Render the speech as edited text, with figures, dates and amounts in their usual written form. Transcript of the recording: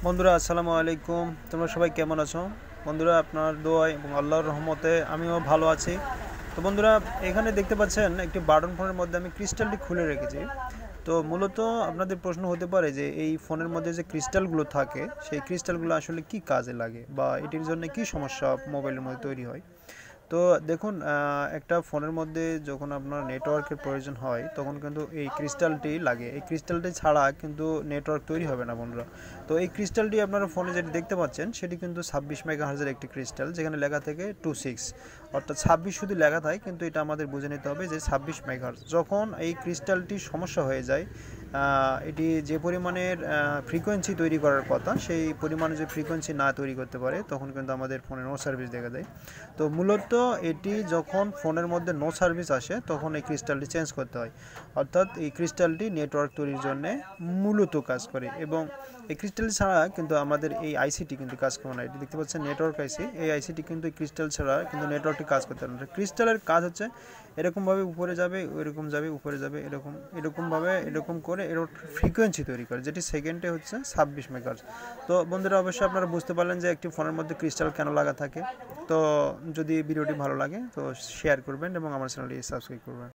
বন্ধুরা আসসালামু আলাইকুম। তোমরা সবাই কেমন আছো? বন্ধুরা আপনার দোয়ায় এবং আল্লাহর রহমতে আমিও ভালো আছি। তো বন্ধুরা এখানে দেখতে পাচ্ছেন একটি বাটন ফোনের মধ্যে আমি ক্রিস্টালটি খুলে রেখেছি। তো মূলত আপনাদের প্রশ্ন হতে পারে যে এই ফোনের মধ্যে যে ক্রিস্টালগুলো থাকে সেই ক্রিস্টালগুলো আসলে কি কাজে লাগে বা এটির জন্য কি সমস্যা মোবাইলের মধ্যে তৈরি হয়। তো দেখুন একটা ফোনের মধ্যে যখন আপনার নেটওয়ার্কের প্রয়োজন হয় তখন কিন্তু এই ক্রিস্টালটি লাগে। এই ক্রিস্টালটি ছাড়া কিন্তু নেটওয়ার্ক তৈরি হবে না বন্ধুরা। তো এই ক্রিস্টালটি আপনারা ফোনে যেটি দেখতে পাচ্ছেন সেটি কিন্তু 26 মেগাহার্জের একটি ক্রিস্টাল, যেখানে লেখা থেকে 26, অর্থাৎ 26 শুধু লেখা থাকে, কিন্তু এটা আমাদের বুঝে নিতে হবে যে 26 মেগাহার্জ। যখন এই ক্রিস্টালটি সমস্যা হয়ে যায়, এটি যে পরিমাণের ফ্রিকোয়েন্সি তৈরি করার কথা সেই পরিমাণে যে ফ্রিকোয়েন্সি না তৈরি করতে পারে তখন কিন্তু আমাদের ফোনে নো সার্ভিস দেখা দেয়। তো মূলত এটি যখন ফোনের মধ্যে নো সার্ভিস আসে তখন এই ক্রিস্টালটি চেঞ্জ করতে হয়, অর্থাৎ এই ক্রিস্টালটি নেটওয়ার্ক তৈরির জন্য মূলত কাজ করে। এবং এই ক্রিস্টাল ছাড়া কিন্তু আমাদের এই আইসিটি কিন্তু কাজ করে না। এটি দেখতে পাচ্ছেন নেটওয়ার্ক আইসি, এই আইসিটি কিন্তু এই ক্রিস্টাল ছাড়া কিন্তু নেটওয়ার্কটি কাজ করতে পারে না। ক্রিস্টালের কাজ হচ্ছে এরকমভাবে উপরে যাবে, ওইরকম যাবে, উপরে যাবে, এরকমভাবে এরকম করে এর ফ্রিকোয়েন্সি তৈরি করে, যেটি সেকেন্ডে হচ্ছে 26 মেগাহার্জ। তো বন্ধুরা অবশ্যই আপনারা বুঝতে পারলেন যে একটি ফোনের মধ্যে ক্রিস্টাল কেন লাগা থাকে। তো যদি ভিডিওটি ভালো লাগে তো শেয়ার করবেন এবং আমার চ্যানেলটি সাবস্ক্রাইব করবেন।